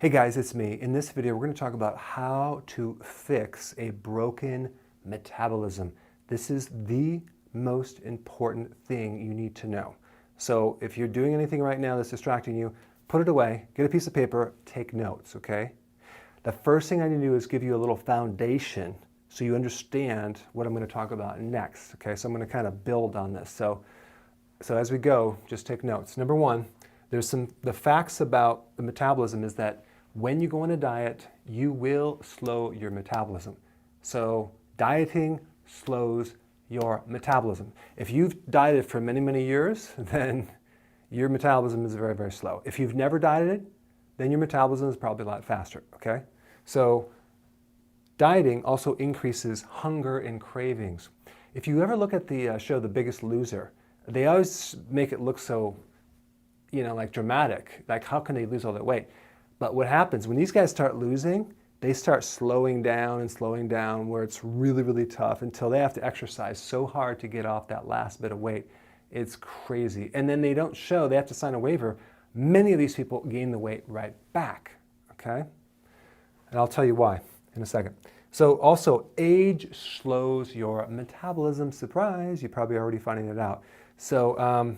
Hey guys, it's me. In this video, we're going to talk about how to fix a broken metabolism. This is the most important thing you need to know. So if you're doing anything right now that's distracting you, put it away, get a piece of paper, take notes, okay? The first thing I need to do is give you a little foundation so you understand what I'm going to talk about next, okay? So I'm going to kind of build on this. So as we go, just take notes. Number one, the facts about the metabolism is that when you go on a diet, you will slow your metabolism. So dieting slows your metabolism. If you've dieted for many, many years, then your metabolism is very, very slow. If you've never dieted, then your metabolism is probably a lot faster, okay? So dieting also increases hunger and cravings. If you ever look at the show The Biggest Loser, they always make it look so, like dramatic. Like, how can they lose all that weight? But what happens when these guys start losing, they start slowing down where it's really, really tough until they have to exercise so hard to get off that last bit of weight. It's crazy. And then they don't show, they have to sign a waiver. Many of these people gain the weight right back, okay? And I'll tell you why in a second. So also, age slows your metabolism. Surprise, you're probably already finding it out. So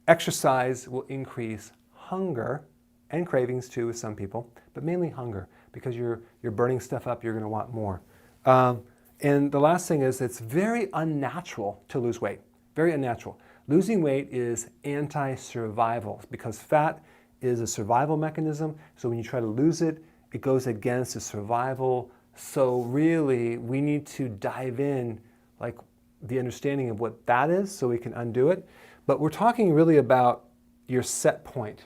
exercise will increase hunger and cravings too with some people, but mainly hunger, because you're burning stuff up, you're going to want more. And the last thing is, it's very unnatural to lose weight. Very unnatural. Losing weight is anti-survival because fat is a survival mechanism. So when you try to lose it, it goes against the survival. So really, we need to dive in, like the understanding of what that is so we can undo it. But we're talking really about your set point.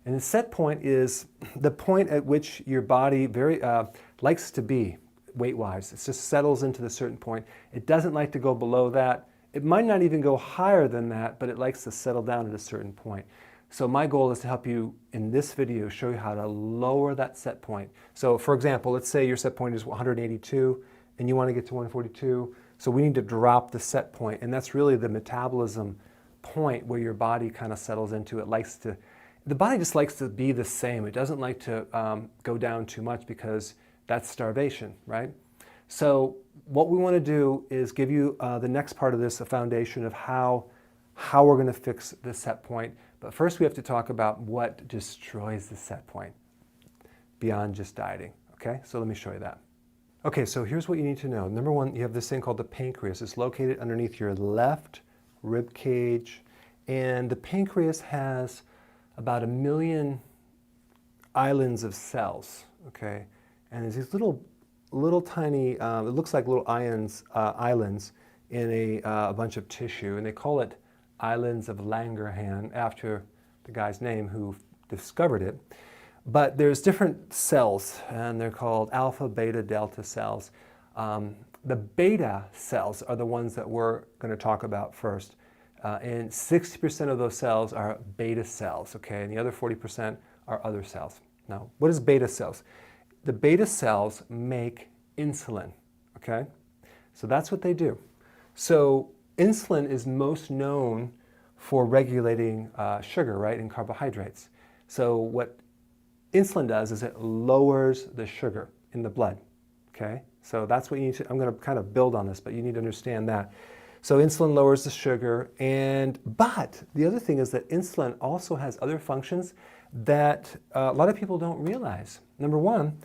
And the set point is the point at which your body very likes to be weight-wise. It just settles into the certain point. It doesn't like to go below that. It might not even go higher than that, but it likes to settle down at a certain point. So my goal is to help you in this video show you how to lower that set point. So for example, let's say your set point is 182 and you want to get to 142. So we need to drop the set point, and that's really the metabolism point where your body kind of settles into. The body just likes to be the same. It doesn't like to go down too much because that's starvation, right? So what we want to do is give you the next part of this, a foundation of how we're going to fix the set point. But first we have to talk about what destroys the set point beyond just dieting, okay? So let me show you that. Okay, so here's what you need to know. Number one, you have this thing called the pancreas. It's located underneath your left rib cage, and the pancreas has about 1 million islands of cells, okay? And there's these little tiny, it looks like little islands in a bunch of tissue, and they call it islands of Langerhans after the guy's name who discovered it. But there's different cells, and they're called alpha, beta, delta cells. The beta cells are the ones that we're going to talk about first. And 60% of those cells are beta cells, okay? And the other 40% are other cells. Now, what is beta cells? The beta cells make insulin, okay? So that's what they do. So insulin is most known for regulating sugar, right, and carbohydrates. So what insulin does is it lowers the sugar in the blood, okay? So that's what you need to, I'm going to kind of build on this, but you need to understand that. So insulin lowers the sugar, but the other thing is that insulin also has other functions that a lot of people don't realize. Number one,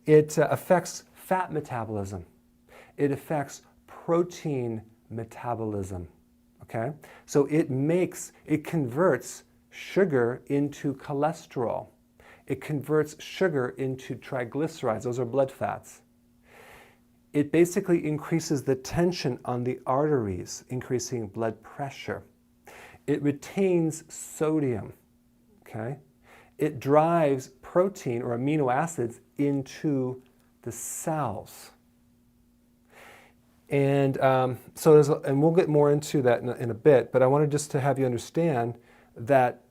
it affects fat metabolism. It affects protein metabolism, okay? So it converts sugar into cholesterol. It converts sugar into triglycerides. Those are blood fats. It basically increases the tension on the arteries, increasing blood pressure. It retains sodium, okay? It drives protein or amino acids into the cells. And and we'll get more into that in a bit, but I wanted just to have you understand that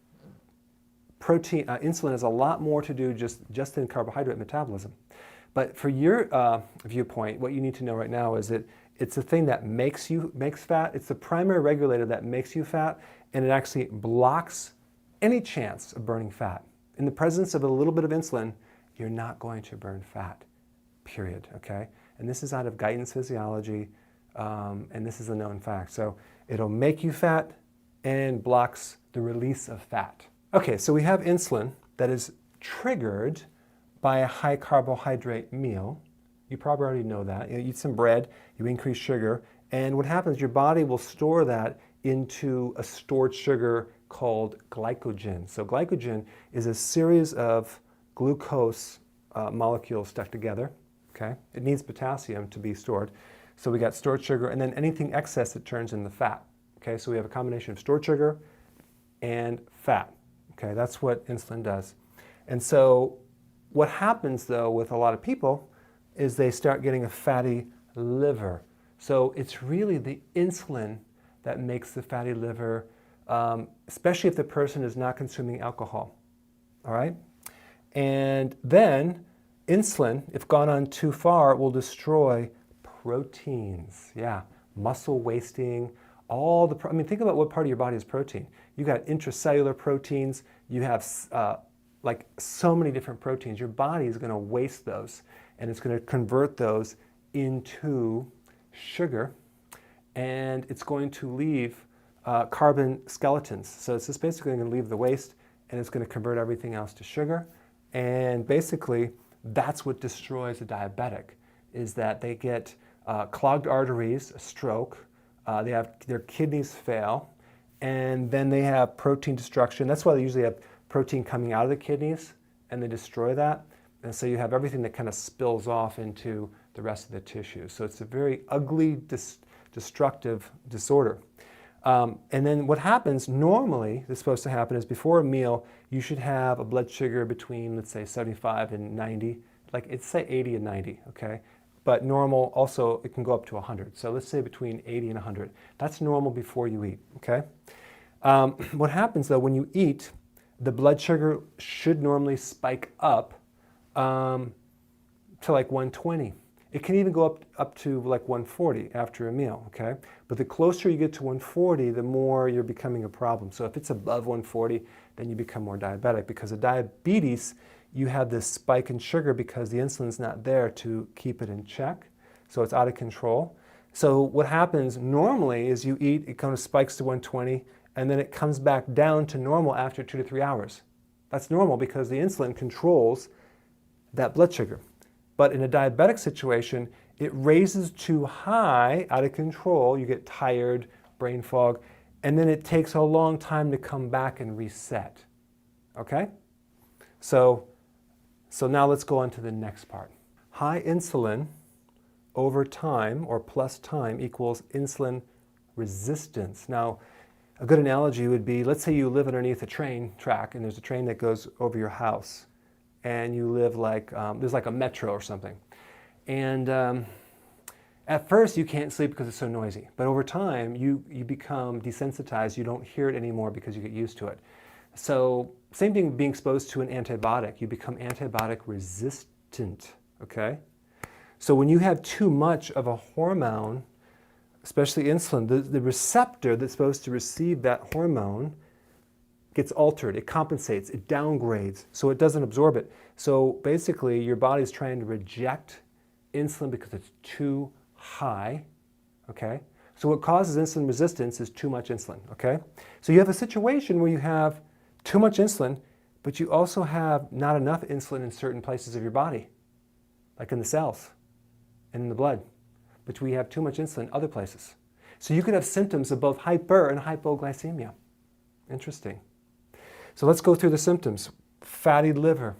insulin has a lot more to do just in carbohydrate metabolism. But for your viewpoint, what you need to know right now is that it's the thing that makes fat. It's the primary regulator that makes you fat, and it actually blocks any chance of burning fat. in the presence of a little bit of insulin, you're not going to burn fat, period, okay? And this is out of guidance physiology, and this is a known fact. So it'll make you fat and blocks the release of fat. Okay, so we have insulin that is triggered by a high carbohydrate meal. You probably already know that. You eat some bread, you increase sugar, and what happens, your body will store that into a stored sugar called glycogen. So glycogen is a series of glucose molecules stuck together, okay? It needs potassium to be stored. So we got stored sugar, and then anything excess it turns into fat, okay? So we have a combination of stored sugar and fat, okay? That's what insulin does. And so what happens, though, with a lot of people is they start getting a fatty liver. So it's really the insulin that makes the fatty liver, especially if the person is not consuming alcohol, all right? And then insulin, if gone on too far, will destroy proteins. Yeah, muscle wasting, I mean, think about what part of your body is protein. You got intracellular proteins, you have like so many different proteins. Your body is going to waste those, and it's going to convert those into sugar, and it's going to leave carbon skeletons. So it's just basically going to leave the waste, and it's going to convert everything else to sugar. And basically, that's what destroys a diabetic, is that they get clogged arteries, a stroke, they have their kidneys fail, and then they have protein destruction. That's why they usually have protein coming out of the kidneys, and they destroy that. And so you have everything that kind of spills off into the rest of the tissue. So it's a very ugly, destructive disorder. And then what happens normally, that's supposed to happen, is before a meal, you should have a blood sugar between, let's say, 75 and 90. Like, it's say 80 and 90, okay? But normal also, it can go up to 100. So let's say between 80 and 100. That's normal before you eat, okay? What happens, though, when you eat, the blood sugar should normally spike up to like 120. It can even go up to like 140 after a meal, okay? But the closer you get to 140, the more you're becoming a problem. So if it's above 140, then you become more diabetic, because of diabetes, you have this spike in sugar because the insulin's not there to keep it in check. So it's out of control. So what happens normally is you eat, it kind of spikes to 120, and then it comes back down to normal after 2 to 3 hours. That's normal because the insulin controls that blood sugar. But in a diabetic situation, it raises too high, out of control, you get tired, brain fog, and then it takes a long time to come back and reset, okay? So now let's go on to the next part. High insulin over time, or plus time, equals insulin resistance. Now, a good analogy would be, let's say you live underneath a train track, and there's a train that goes over your house, and you live like, there's like a metro or something. And at first you can't sleep because it's so noisy, but over time you become desensitized, you don't hear it anymore because you get used to it. So same thing being exposed to an antibiotic, you become antibiotic resistant, okay? So when you have too much of a hormone, especially insulin, the receptor that's supposed to receive that hormone gets altered, it compensates, it downgrades, so it doesn't absorb it. So basically your body's trying to reject insulin because it's too high, okay? So what causes insulin resistance is too much insulin, okay? So you have a situation where you have too much insulin, but you also have not enough insulin in certain places of your body, like in the cells and in the blood, but we have too much insulin in other places. So you could have symptoms of both hyper and hypoglycemia. Interesting. So let's go through the symptoms. Fatty liver,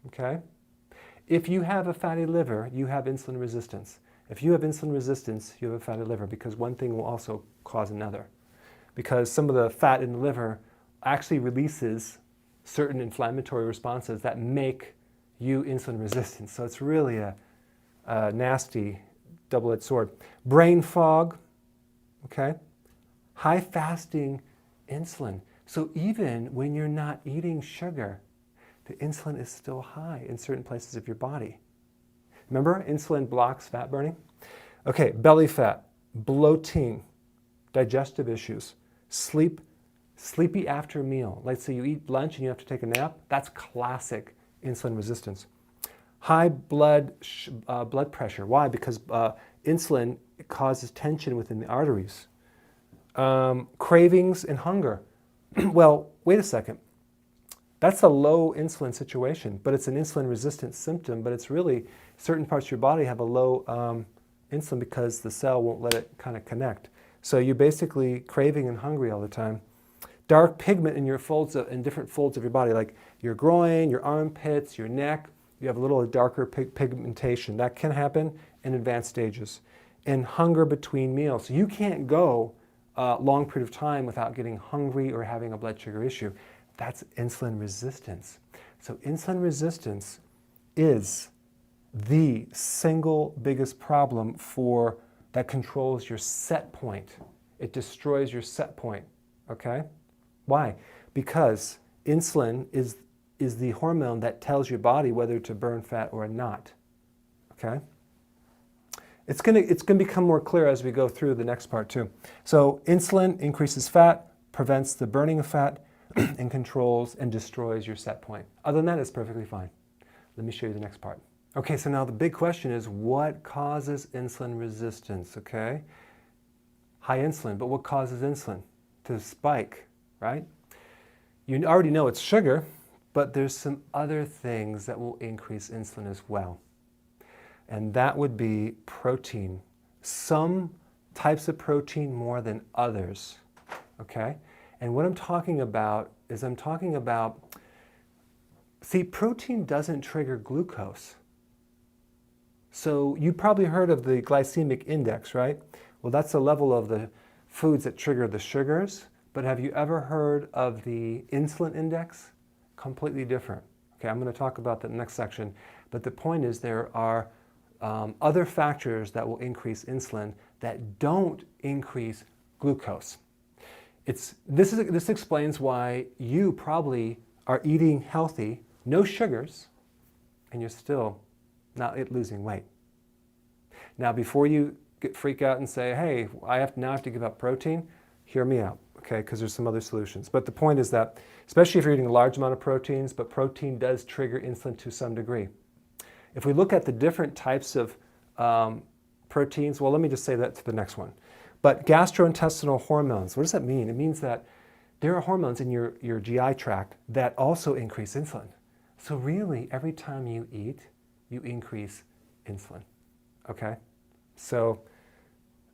okay? If you have a fatty liver, you have insulin resistance. If you have insulin resistance, you have a fatty liver, because one thing will also cause another. Because some of the fat in the liver actually releases certain inflammatory responses that make you insulin resistant. So it's really a nasty double-edged sword. Brain fog, okay? High fasting insulin. So even when you're not eating sugar, the insulin is still high in certain places of your body. Remember, insulin blocks fat burning? Okay, belly fat, bloating, digestive issues, sleep Sleepy after a meal. Let's say you eat lunch and you have to take a nap. That's classic insulin resistance. High blood pressure. Why? Because insulin causes tension within the arteries. Cravings and hunger. Well, wait a second. That's a low insulin situation, but it's an insulin resistant symptom, but it's really certain parts of your body have a low insulin because the cell won't let it kind of connect. So you're basically craving and hungry all the time. Dark pigment in your in different folds of your body, like your groin, your armpits, your neck. You have a little darker pigmentation. That can happen in advanced stages. And hunger between meals. So you can't go a long period of time without getting hungry or having a blood sugar issue. That's insulin resistance. So insulin resistance is the single biggest problem that controls your set point. It destroys your set point, okay? Why? Because insulin is the hormone that tells your body whether to burn fat or not, okay? It's going to become more clear as we go through the next part too. So insulin increases fat, prevents the burning of fat, and controls and destroys your set point. Other than that, it's perfectly fine. Let me show you the next part. Okay, so now the big question is, what causes insulin resistance, okay? High insulin, but what causes insulin to spike, right? You already know it's sugar, but there's some other things that will increase insulin as well. And that would be protein. Some types of protein more than others, okay? And what I'm talking about is see, protein doesn't trigger glucose. So you probably heard of the glycemic index, right? Well, that's the level of the foods that trigger the sugars. But have you ever heard of the insulin index? Completely different. Okay, I'm going to talk about that in the next section. But the point is there are other factors that will increase insulin that don't increase glucose. This explains why you probably are eating healthy, no sugars, and you're still not losing weight. Now, before you freak out and say, hey, I have to give up protein, hear me out, okay, because there's some other solutions. But the point is that, especially if you're eating a large amount of proteins, but protein does trigger insulin to some degree. If we look at the different types of proteins, well, let me just say that to the next one. But gastrointestinal hormones, what does that mean? It means that there are hormones in your GI tract that also increase insulin. So really, every time you eat, you increase insulin, okay? So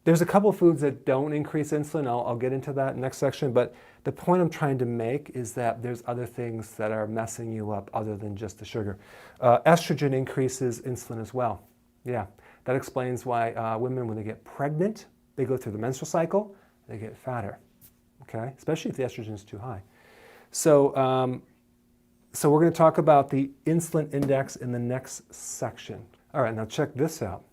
there's a couple of foods that don't increase insulin. I'll get into that in the next section, but the point I'm trying to make is that there's other things that are messing you up other than just the sugar. Estrogen increases insulin as well. Yeah, that explains why women, when they get pregnant, they go through the menstrual cycle, they get fatter, okay? Especially if the estrogen is too high. So we're going to talk about the insulin index in the next section. All right, now check this out.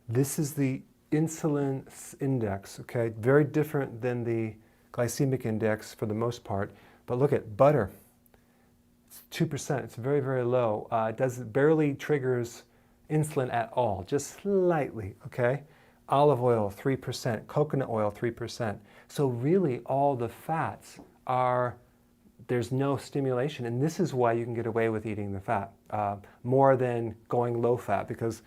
This is the insulin index, okay? Very different than the glycemic index for the most part. But look at butter. It's 2%. It's very, very low. It barely triggers insulin at all, just slightly, okay? Olive oil, 3%. Coconut oil, 3%. So really all the fats there's no stimulation. And this is why you can get away with eating the fat more than going low fat, because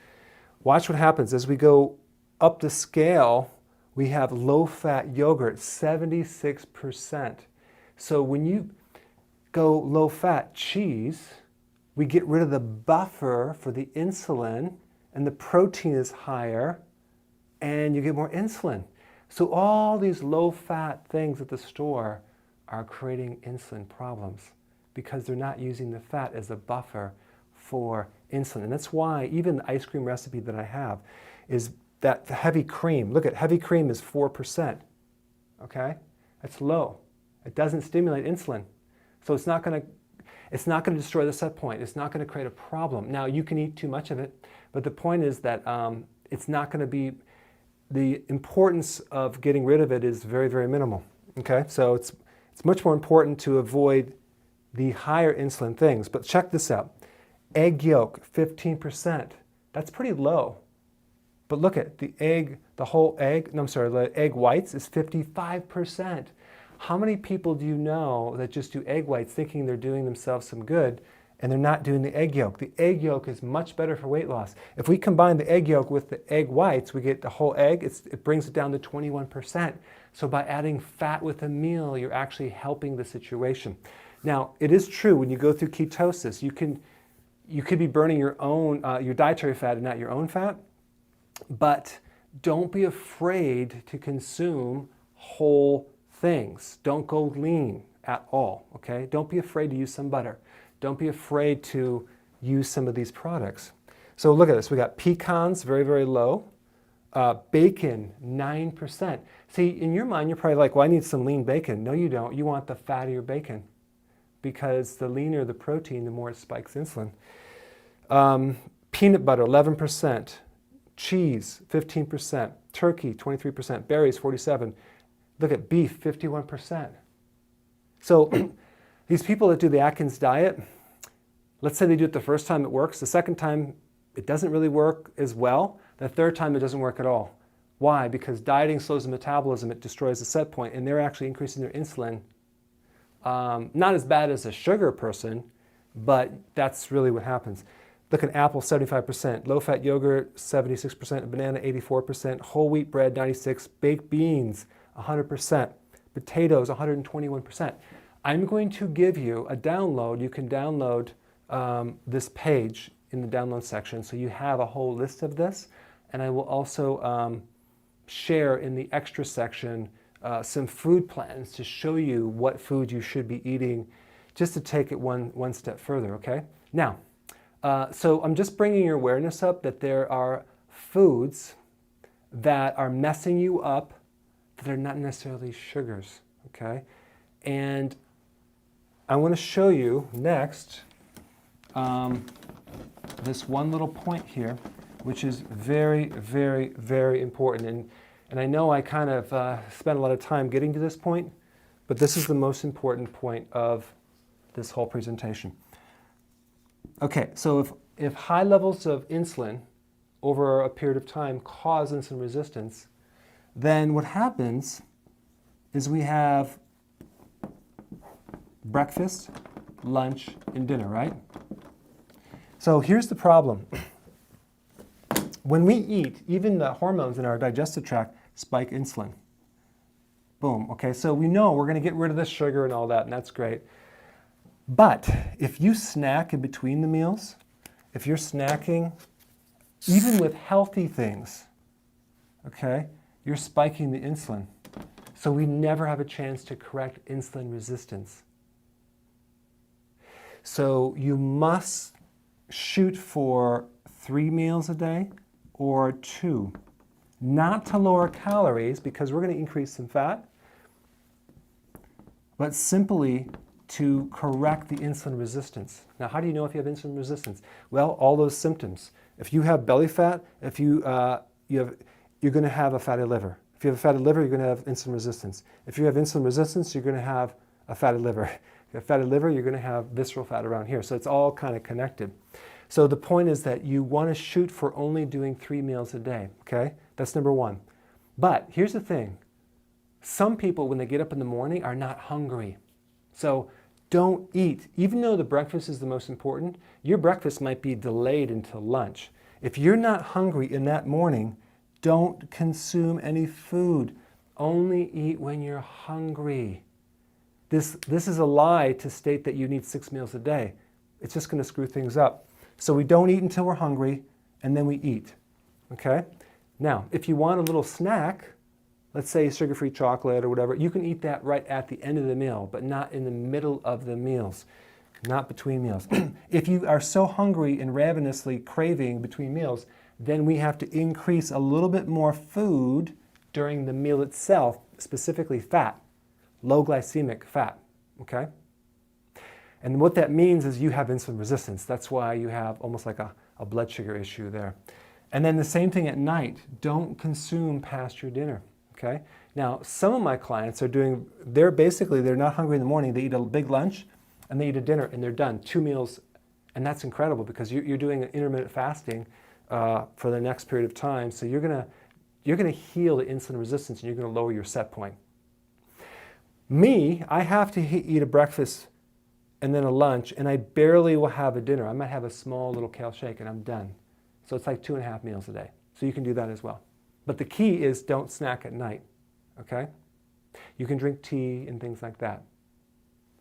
watch what happens as we go up the scale. We have low-fat yogurt, 76%. So when you go low-fat cheese, we get rid of the buffer for the insulin, and the protein is higher, and you get more insulin. So all these low-fat things at the store are creating insulin problems because they're not using the fat as a buffer for insulin. And that's why even the ice cream recipe that I have is that the heavy cream. Look at heavy cream is 4%, okay? That's low. It doesn't stimulate insulin. So it's not going to destroy the set point. It's not going to create a problem. Now, you can eat too much of it, but the point is that it's not going to be, the importance of getting rid of it is very, very minimal, okay? So it's much more important to avoid the higher insulin things. But check this out. Egg yolk, 15%. That's pretty low. But look at the egg, the egg whites is 55%. How many people do you know that just do egg whites thinking they're doing themselves some good, and they're not doing the egg yolk? The egg yolk is much better for weight loss. If we combine the egg yolk with the egg whites, we get the whole egg. It brings it down to 21%. So by adding fat with a meal, you're actually helping the situation. Now, it is true when you go through ketosis, you could be burning your own your dietary fat and not your own fat, but don't be afraid to consume whole things. Don't go lean at all, okay? Don't be afraid to use some butter. Don't be afraid to use some of these products. So look at this. We got pecans, very, very low. Bacon, 9%. See, in your mind, you're probably like, well, I need some lean bacon. No, you don't. You want the fattier bacon because the leaner the protein, the more it spikes insulin. Peanut butter, 11%. Cheese, 15%. Turkey, 23%. Berries, 47%. Look at beef, 51%. So these people that do the Atkins diet, let's say they do it the first time, it works. The second time, it doesn't really work as well. The third time, it doesn't work at all. Why? Because dieting slows the metabolism, it destroys the set point, and they're actually increasing their insulin. Not as bad as a sugar person, but that's really what happens. Look at apple, 75%, low-fat yogurt, 76%, banana, 84%, whole wheat bread, 96%, baked beans, 100%, potatoes, 121%. I'm going to give you a download. You can download this page in the download section, so you have a whole list of this, and I will also share in the extra section some food plans to show you what food you should be eating, just to take it one step further, okay? Now, so I'm just bringing your awareness up that there are foods that are messing you up that are not necessarily sugars, okay? And I want to show you next this one little point here, which is very, very, very important. And I know I kind of spent a lot of time getting to this point, but this is the most important point of this whole presentation. Okay, so if high levels of insulin over a period of time cause insulin resistance, then what happens is we have breakfast, lunch, and dinner, right? So here's the problem. When we eat, even the hormones in our digestive tract spike insulin. Boom, okay, so we know we're gonna get rid of the sugar and all that, and that's great. But if you snack in between the meals, if you're snacking, even with healthy things, okay, you're spiking the insulin. So we never have a chance to correct insulin resistance. So you must shoot for 3 meals a day or 2. Not to lower calories, because we're going to increase some fat, but simply to correct the insulin resistance. Now, how do you know if you have insulin resistance? Well, all those symptoms. If you have belly fat, if you're going to have a fatty liver. If you have a fatty liver, you're going to have insulin resistance. If you have insulin resistance, you're going to have a fatty liver. If you have fatty liver, you're going to have visceral fat around here. So it's all kind of connected. So the point is that you want to shoot for only doing 3 meals a day, okay? That's number one. But here's the thing. Some people, when they get up in the morning, are not hungry. So don't eat. Even though the breakfast is the most important, your breakfast might be delayed until lunch. If you're not hungry in that morning, don't consume any food. Only eat when you're hungry. This is a lie to state that you need 6 meals a day. It's just going to screw things up. So we don't eat until we're hungry, and then we eat, okay? Now, if you want a little snack, let's say sugar-free chocolate or whatever, you can eat that right at the end of the meal, but not in the middle of the meals, not between meals. If you are so hungry and ravenously craving between meals, then we have to increase a little bit more food during the meal itself, specifically fat, low glycemic fat, okay? And what that means is you have insulin resistance. That's why you have almost like a blood sugar issue there. And then the same thing at night. Don't consume past your dinner, okay? Now, some of my clients are they're not hungry in the morning. They eat a big lunch and they eat a dinner and they're done, 2 meals. And that's incredible because you're doing an intermittent fasting for the next period of time. So you're gonna heal the insulin resistance and you're gonna lower your set point. Me, I have to eat a breakfast and then a lunch, and I barely will have a dinner. I might have a small little kale shake and I'm done. So it's like 2.5 meals a day. So you can do that as well. But the key is don't snack at night, okay? You can drink tea and things like that,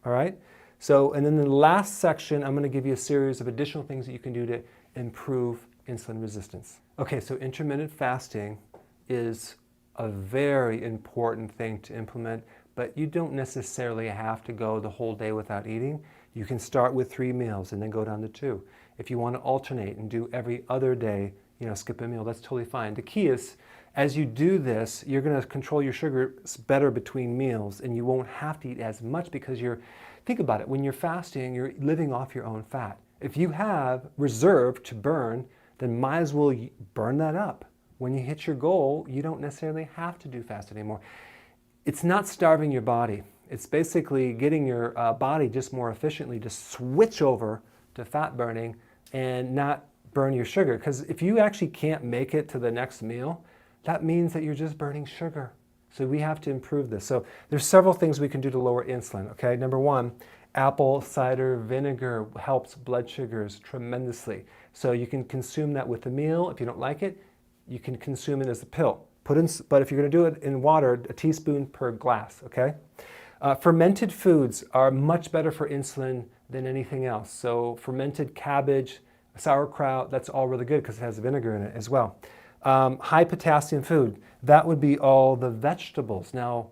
all right? So, and then the last section, I'm gonna give you a series of additional things that you can do to improve insulin resistance. Okay, so intermittent fasting is a very important thing to implement, but you don't necessarily have to go the whole day without eating. You can start with 3 meals and then go down to 2. If you want to alternate and do every other day, skip a meal, that's totally fine. The key is, as you do this, you're going to control your sugar better between meals, and you won't have to eat as much because think about it, when you're fasting, you're living off your own fat. If you have reserve to burn, then might as well burn that up. When you hit your goal, you don't necessarily have to do fast anymore. It's not starving your body. It's basically getting your body just more efficiently to switch over to fat burning and not burn your sugar. Because if you actually can't make it to the next meal, that means that you're just burning sugar. So we have to improve this. So there's several things we can do to lower insulin, okay? Number one, apple cider vinegar helps blood sugars tremendously. So you can consume that with a meal. If you don't like it, you can consume it as a pill. But if you're going to do it in water, a teaspoon per glass, okay? Fermented foods are much better for insulin than anything else. So fermented cabbage, sauerkraut, that's all really good because it has vinegar in it as well. High potassium food, that would be all the vegetables. Now,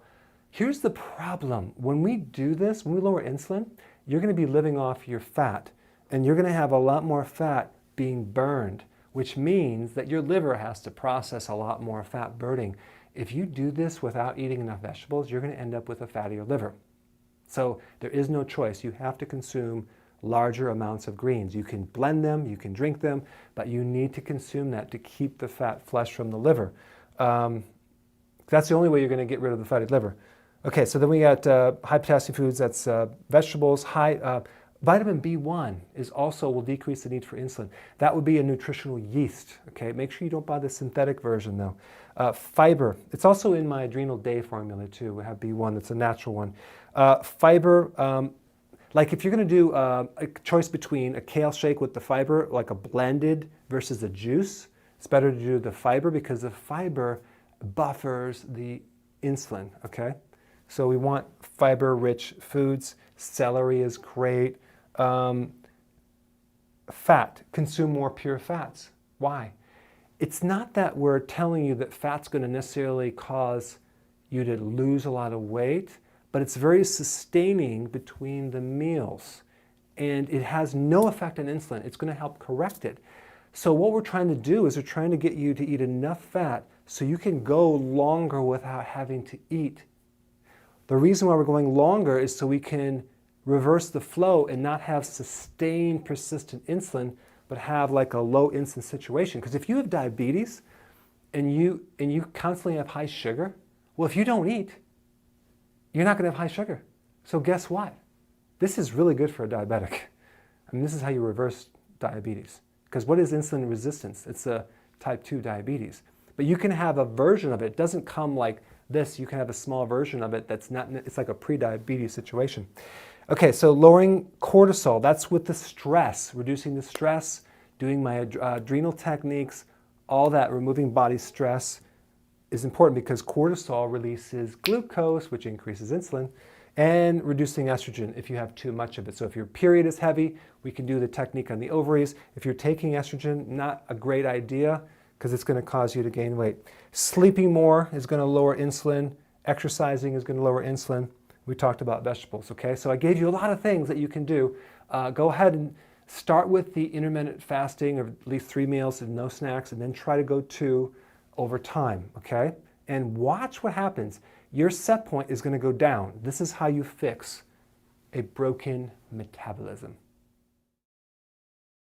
here's the problem. When we do this, when we lower insulin, you're going to be living off your fat, and you're going to have a lot more fat being burned, which means that your liver has to process a lot more fat burning. If you do this without eating enough vegetables, you're going to end up with a fattier liver. So there is no choice. You have to consume larger amounts of greens. You can blend them, you can drink them, but you need to consume that to keep the fat flush from the liver. That's the only way you're going to get rid of the fatty liver. Okay, so then we got high potassium foods, that's vegetables. Vitamin B1 will decrease the need for insulin. That would be a nutritional yeast, okay? Make sure you don't buy the synthetic version though. Fiber, it's also in my Adrenal Day formula too. We have B1, that's a natural one. Fiber, like if you're gonna do a choice between a kale shake with the fiber, like a blended versus a juice, it's better to do the fiber because the fiber buffers the insulin, okay? So we want fiber-rich foods. Celery is great. Fat, consume more pure fats. Why? It's not that we're telling you that fat's going to necessarily cause you to lose a lot of weight, but it's very sustaining between the meals. And it has no effect on insulin. It's going to help correct it. So what we're trying to do is we're trying to get you to eat enough fat so you can go longer without having to eat. The reason why we're going longer is so we can reverse the flow and not have sustained persistent insulin, but have like a low insulin situation. Because if you have diabetes and you constantly have high sugar, well, if you don't eat, you're not going to have high sugar. So guess what? This is really good for a diabetic. I mean, this is how you reverse diabetes. Because what is insulin resistance? It's a type 2 diabetes. But you can have a version of it. It doesn't come like this. You can have a small version of it that's not, it's like a pre-diabetes situation. Okay, so lowering cortisol, that's with the stress, reducing the stress, doing my adrenal techniques, all that, removing body stress is important because cortisol releases glucose, which increases insulin, and reducing estrogen if you have too much of it. So if your period is heavy, we can do the technique on the ovaries. If you're taking estrogen, not a great idea because it's going to cause you to gain weight. Sleeping more is going to lower insulin. Exercising is going to lower insulin. We talked about vegetables, okay? So I gave you a lot of things that you can do. Go ahead and start with the intermittent fasting of at least 3 meals and no snacks, and then try to go 2 over time, okay? And watch what happens. Your set point is going to go down. This is how you fix a broken metabolism.